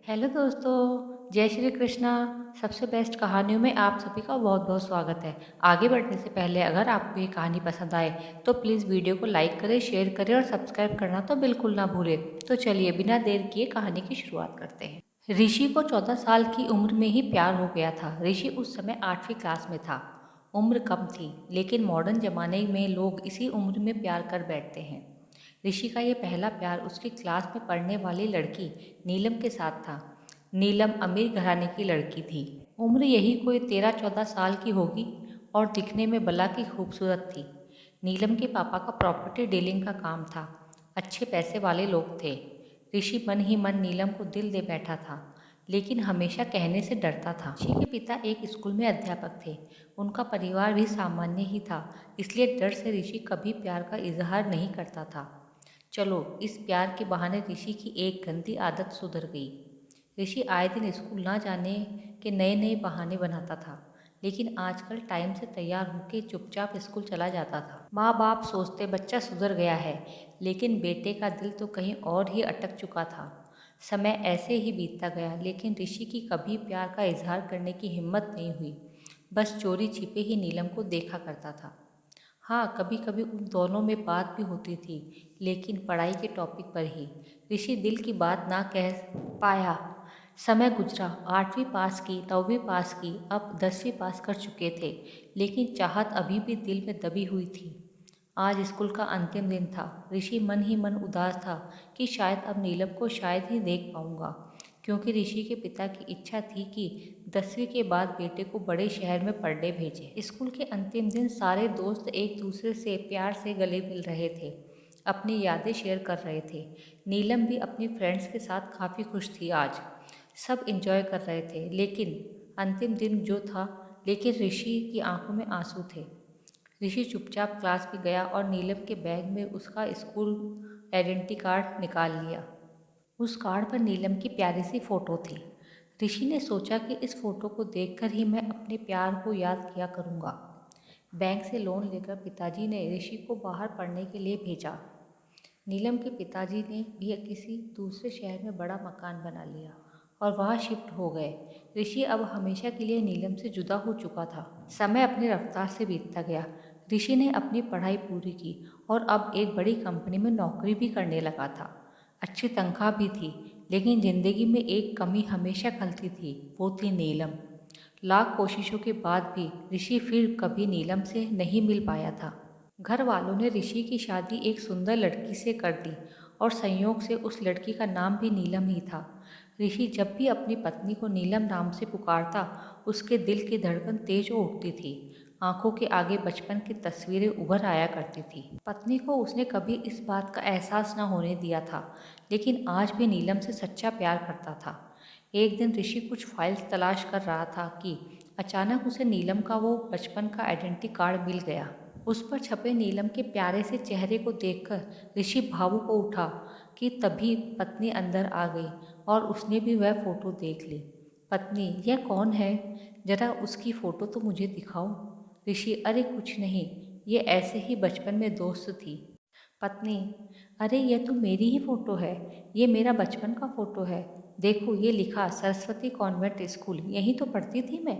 Hello दोस्तों, जय श्री कृष्णा। सबसे बेस्ट कहानियों में आप सभी का बहुत बहुत स्वागत है। आगे बढ़ने से पहले अगर आपको ये कहानी पसंद आए तो प्लीज़ वीडियो को लाइक करें, शेयर करें और सब्सक्राइब करना तो बिल्कुल ना भूलें। तो चलिए बिना देर किए कहानी की शुरुआत करते हैं। ऋषि को 14 साल की उम्र में ही प्यार हो गया था। ऋषि उस समय 8वीं क्लास में था। उम्र कम थी, लेकिन मॉडर्न ज़माने में लोग इसी उम्र में प्यार कर बैठते हैं। ऋषि का ये पहला प्यार उसकी क्लास में पढ़ने वाली लड़की नीलम के साथ था। नीलम अमीर घराने की लड़की थी। उम्र यही कोई 13-14 साल की होगी और दिखने में बला की खूबसूरत थी। नीलम के पापा का प्रॉपर्टी डीलिंग का काम था। अच्छे पैसे वाले लोग थे। ऋषि मन ही मन नीलम को दिल दे बैठा था, लेकिन हमेशा कहने से डरता था। ऋषि के पिता एक स्कूल में अध्यापक थे। उनका परिवार भी सामान्य ही था, इसलिए डर से ऋषि कभी प्यार का इजहार नहीं करता था। चलो, इस प्यार के बहाने ऋषि की एक गंदी आदत सुधर गई। ऋषि आए दिन स्कूल ना जाने के नए नए बहाने बनाता था, लेकिन आजकल टाइम से तैयार होकर चुपचाप स्कूल चला जाता था। माँ बाप सोचते बच्चा सुधर गया है, लेकिन बेटे का दिल तो कहीं और ही अटक चुका था। समय ऐसे ही बीतता गया, लेकिन ऋषि की कभी प्यार का इजहार करने की हिम्मत नहीं हुई। बस चोरी छिपे ही नीलम को देखा करता था। हाँ, कभी कभी उन दोनों में बात भी होती थी, लेकिन पढ़ाई के टॉपिक पर ही। ऋषि दिल की बात ना कह पाया। समय गुजरा, 8वीं पास की, 9वीं पास की, अब 10वीं पास कर चुके थे, लेकिन चाहत अभी भी दिल में दबी हुई थी। आज स्कूल का अंतिम दिन था। ऋषि मन ही मन उदास था कि शायद अब नीलम को शायद ही देख पाऊंगा, क्योंकि ऋषि के पिता की इच्छा थी कि 10वीं के बाद बेटे को बड़े शहर में पढ़ने भेजे। स्कूल के अंतिम दिन सारे दोस्त एक दूसरे से प्यार से गले मिल रहे थे, अपनी यादें शेयर कर रहे थे। नीलम भी अपनी फ्रेंड्स के साथ काफ़ी खुश थी आज। सब एंजॉय कर रहे थे, लेकिन अंतिम दिन जो था, लेकिन ऋषि की आंखों में आंसू थे। ऋषि चुपचाप क्लास में गया और नीलम के बैग में उसका स्कूल आइडेंटिटी कार्ड निकाल लिया। उस कार्ड पर नीलम की प्यारी सी फोटो थी। ऋषि ने सोचा कि इस फोटो को देखकर ही मैं अपने प्यार को याद किया करूँगा। बैंक से लोन लेकर पिताजी ने ऋषि को बाहर पढ़ने के लिए भेजा। नीलम के पिताजी ने भी किसी दूसरे शहर में बड़ा मकान बना लिया और वहाँ शिफ्ट हो गए। ऋषि अब हमेशा के लिए नीलम से जुदा हो चुका था। समय अपनी रफ्तार से बीतता गया। ऋषि ने अपनी पढ़ाई पूरी की और अब एक बड़ी कंपनी में नौकरी भी करने लगा था। अच्छी तनख्वाह भी थी, लेकिन जिंदगी में एक कमी हमेशा खलती थी, वो थी नीलम। लाख कोशिशों के बाद भी ऋषि फिर कभी नीलम से नहीं मिल पाया था। घर वालों ने ऋषि की शादी एक सुंदर लड़की से कर दी और संयोग से उस लड़की का नाम भी नीलम ही था। ऋषि जब भी अपनी पत्नी को नीलम नाम से पुकारता, उसके दिल की धड़कन तेज हो उठती थी। आंखों के आगे बचपन की तस्वीरें उभर आया करती थी। पत्नी को उसने कभी इस बात का एहसास न होने दिया था, लेकिन आज भी नीलम से सच्चा प्यार करता था। एक दिन ऋषि कुछ फाइल्स तलाश कर रहा था कि अचानक उसे नीलम का वो बचपन का आइडेंटिटी कार्ड मिल गया। उस पर छपे नीलम के प्यारे से चेहरे को देखकर ऋषि भावुक हो उठा कि तभी पत्नी अंदर आ गई और उसने भी वह फोटो देख ली। पत्नी, यह कौन है? जरा उसकी फोटो तो मुझे दिखाओ। ऋषि, अरे कुछ नहीं, ये ऐसे ही बचपन में दोस्त थी। पत्नी, अरे यह तो मेरी ही फोटो है, ये मेरा बचपन का फोटो है। देखो, ये लिखा सरस्वती कॉन्वेंट स्कूल, यहीं तो पढ़ती थी मैं।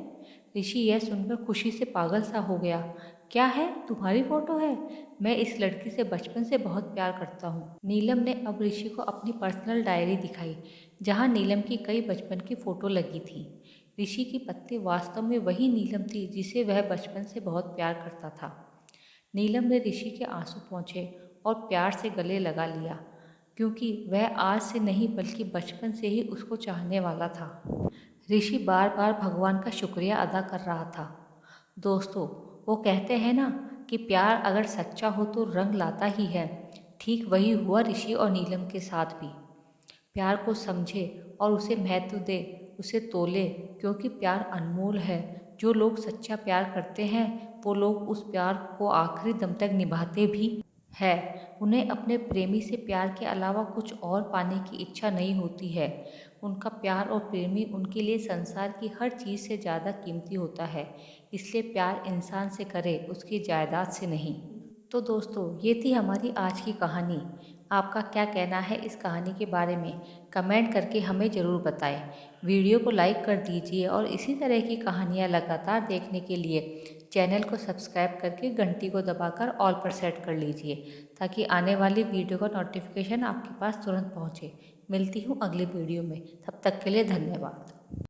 ऋषि यह सुनकर खुशी से पागल सा हो गया। क्या है, तुम्हारी फोटो है? मैं इस लड़की से बचपन से बहुत प्यार करता हूँ। नीलम ने अब ऋषि को अपनी पर्सनल डायरी दिखाई, जहाँ नीलम की कई बचपन की फोटो लगी थी। ऋषि की पत्नी वास्तव में वही नीलम थी जिसे वह बचपन से बहुत प्यार करता था। नीलम ने ऋषि के आंसू पोंछे और प्यार से गले लगा लिया, क्योंकि वह आज से नहीं बल्कि बचपन से ही उसको चाहने वाला था। ऋषि बार बार भगवान का शुक्रिया अदा कर रहा था। दोस्तों, वो कहते हैं ना कि प्यार अगर सच्चा हो तो रंग लाता ही है। ठीक वही हुआ ऋषि और नीलम के साथ भी। प्यार को समझे और उसे महत्व दे, उसे तोले, क्योंकि प्यार अनमोल है। जो लोग सच्चा प्यार करते हैं वो लोग उस प्यार को आखिरी दम तक निभाते भी है। उन्हें अपने प्रेमी से प्यार के अलावा कुछ और पाने की इच्छा नहीं होती है। उनका प्यार और प्रेमी उनके लिए संसार की हर चीज़ से ज़्यादा कीमती होता है। इसलिए प्यार इंसान से करे, उसकी जायदाद से नहीं। तो दोस्तों, ये थी हमारी आज की कहानी। आपका क्या कहना है इस कहानी के बारे में कमेंट करके हमें ज़रूर बताएं। वीडियो को लाइक कर दीजिए और इसी तरह की कहानियाँ लगातार देखने के लिए चैनल को सब्सक्राइब करके घंटी को दबाकर ऑल पर सेट कर लीजिए, ताकि आने वाली वीडियो का नोटिफिकेशन आपके पास तुरंत पहुँचे। मिलती हूँ अगली वीडियो में, तब तक के लिए धन्यवाद।